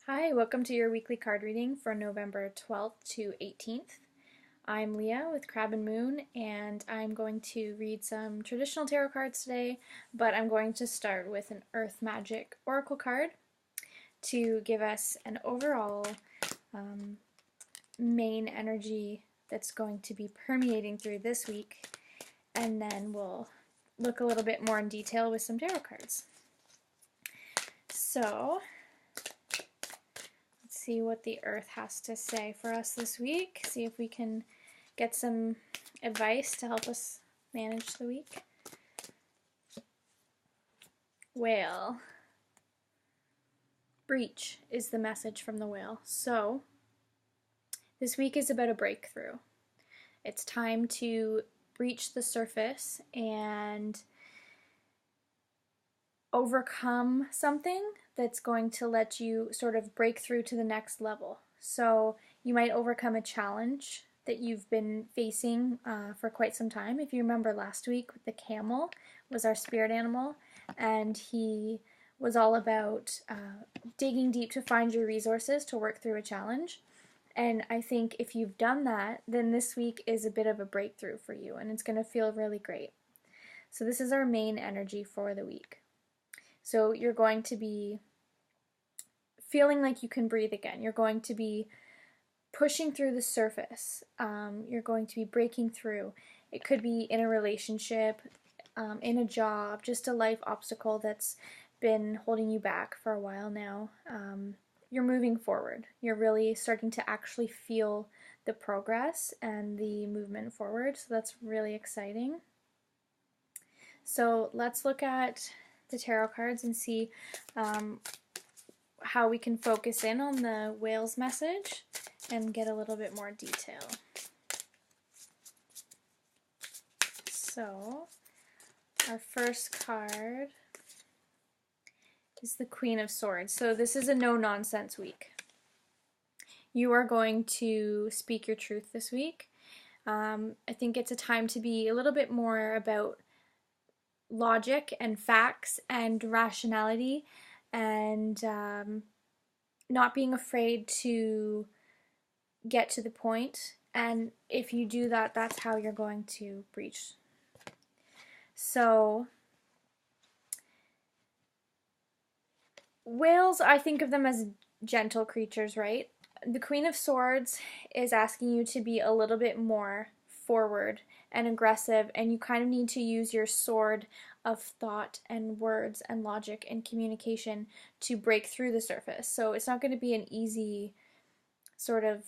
Hi, welcome to your weekly card reading for November 12th to 18th. I'm Leah with Crab and Moon, and I'm going to read some traditional tarot cards today, but I'm going to start with an Earth Magic Oracle card to give us an overall main energy that's going to be permeating through this week, and then we'll look a little bit more in detail with some tarot cards. So, see what the earth has to say for us this week. See if we can get some advice to help us manage the week. Whale. Breach is the message from the whale. So, this week is about a breakthrough. It's time to breach the surface and overcome something that's going to let you sort of break through to the next level. So you might overcome a challenge that you've been facing for quite some time. If you remember last week, the camel was our spirit animal, and he was all about digging deep to find your resources to work through a challenge. And I think if you've done that, then this week is a bit of a breakthrough for you, and it's going to feel really great. So this is our main energy for the week. So you're going to be feeling like you can breathe again. You're going to be pushing through the surface. You're going to be breaking through. It could be in a relationship, in a job, just a life obstacle that's been holding you back for a while now. You're moving forward. You're really starting to actually feel the progress and the movement forward. So that's really exciting. So let's look at the tarot cards and see how we can focus in on the whale's message and get a little bit more detail. So, our first card is the Queen of Swords. So this is a no-nonsense week. You are going to speak your truth this week. I think it's a time to be a little bit more about logic and facts and rationality, and not being afraid to get to the point. And if you do that, that's how you're going to breach. So whales, I think of them as gentle creatures, right? The Queen of Swords is asking you to be a little bit more forward and aggressive, and you kind of need to use your sword of thought and words and logic and communication to break through the surface. So it's not going to be an easy sort of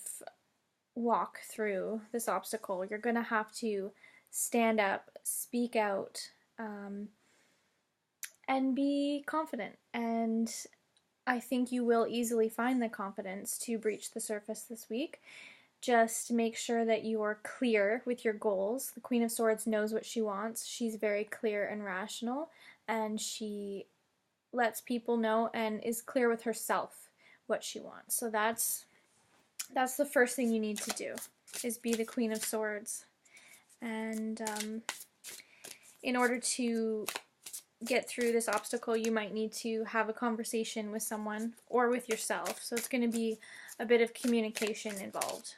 walk through this obstacle. You're going to have to stand up, speak out, and be confident. And I think you will easily find the confidence to breach the surface this week. Just make sure that you are clear with your goals. The Queen of Swords knows what she wants. She's very clear and rational, and she lets people know and is clear with herself what she wants. So that's the first thing you need to do, is be the Queen of Swords. And in order to get through this obstacle, you might need to have a conversation with someone or with yourself. So it's going to be a bit of communication involved.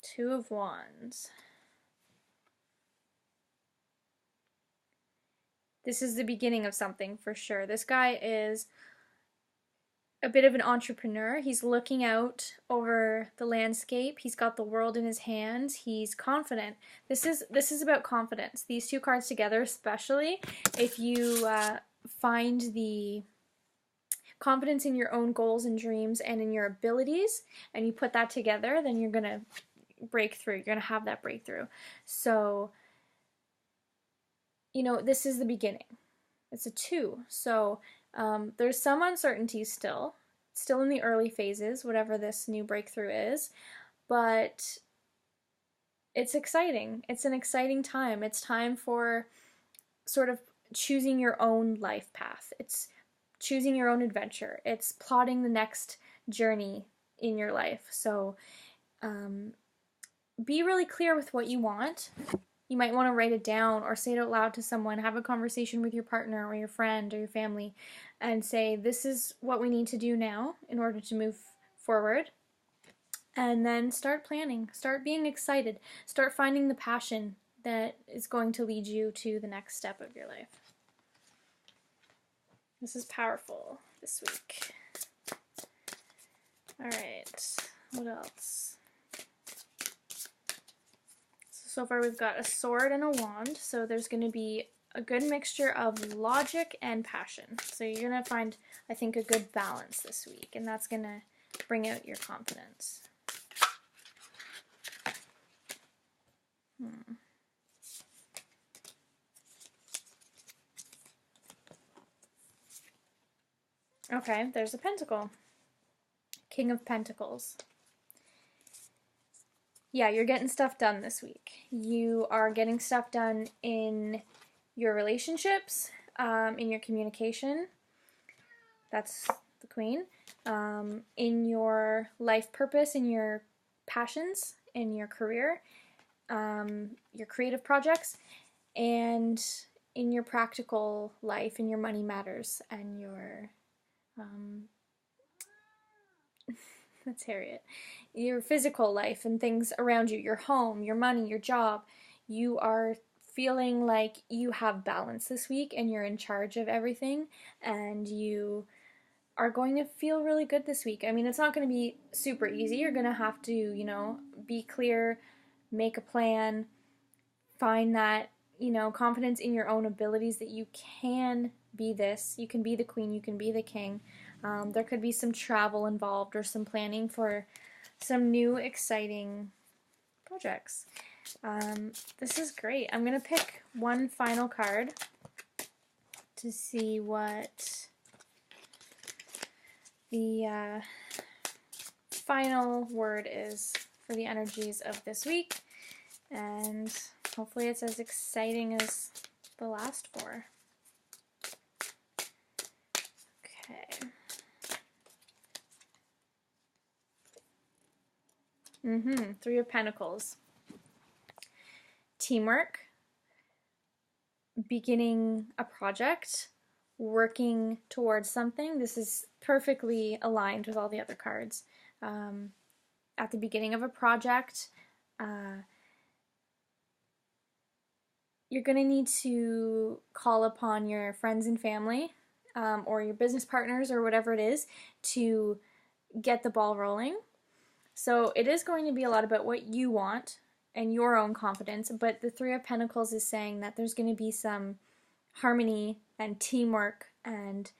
Two of Wands. This is the beginning of something for sure. This guy is a bit of an entrepreneur. He's looking out over the landscape. He's got the world in his hands. He's confident. This is about confidence. These two cards together, especially if you find the confidence in your own goals and dreams and in your abilities, and you put that together, then you're going to break through. You're going to have that breakthrough. So, this is the beginning. It's a 2. So there's some uncertainty still in the early phases, whatever this new breakthrough is, but it's exciting. It's an exciting time. It's time for sort of choosing your own life path. It's choosing your own adventure. It's plotting the next journey in your life. So be really clear with what you want You might want to write it down or say it out loud to someone, have a conversation with your partner or your friend or your family, and say, this is what we need to do now in order to move forward. And then start planning, start being excited, start finding the passion that is going to lead you to the next step of your life. This is powerful this week. All right, what else? So far we've got a sword and a wand, so there's going to be a good mixture of logic and passion. So you're going to find, I think, a good balance this week, and that's going to bring out your confidence. Okay, there's a pentacle. King of Pentacles. Yeah, you're getting stuff done this week. You are getting stuff done in your relationships, in your communication. That's the Queen. In your life purpose, in your passions, in your career, your creative projects, and in your practical life, in your money matters, and your that's Harriet. Your physical life and things around you, your home, your money, your job. You are feeling like you have balance this week and you're in charge of everything, and you are going to feel really good this week. I mean, it's not going to be super easy. You're going to have to, you know, be clear, make a plan, find that, you know, confidence in your own abilities that you can be this. You can be the queen, you can be the king. There could be some travel involved or some planning for some new exciting projects. This is great. I'm going to pick one final card to see what the final word is for the energies of this week, and hopefully it's as exciting as the last four. Okay. Three of Pentacles. Teamwork, beginning a project, working towards something. This is perfectly aligned with all the other cards. At the beginning of a project, you're going to need to call upon your friends and family, or your business partners or whatever it is, to get the ball rolling. So it is going to be a lot about what you want and your own confidence, but the Three of Pentacles is saying that there's going to be some harmony and teamwork and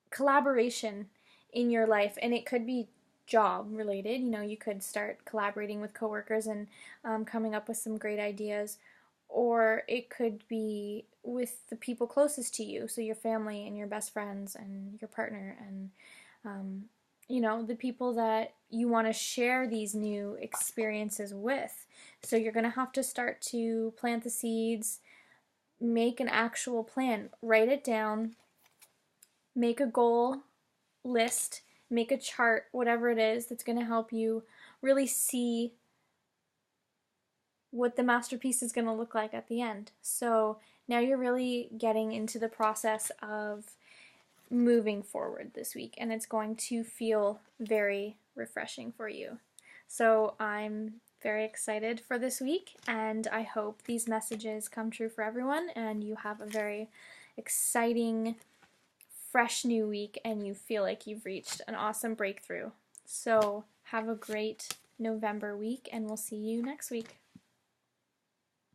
collaboration in your life, and it could be job related. You know, you could start collaborating with coworkers and coming up with some great ideas, or it could be with the people closest to you, so your family and your best friends and your partner and you know, the people that you want to share these new experiences with. So you're going to have to start to plant the seeds, make an actual plan, write it down, make a goal list, make a chart, whatever it is that's going to help you really see what the masterpiece is going to look like at the end. So now you're really getting into the process of moving forward this week, and it's going to feel very refreshing for you. So I'm very excited for this week, and I hope these messages come true for everyone and you have a very exciting, fresh new week and you feel like you've reached an awesome breakthrough. So have a great November week, and we'll see you next week.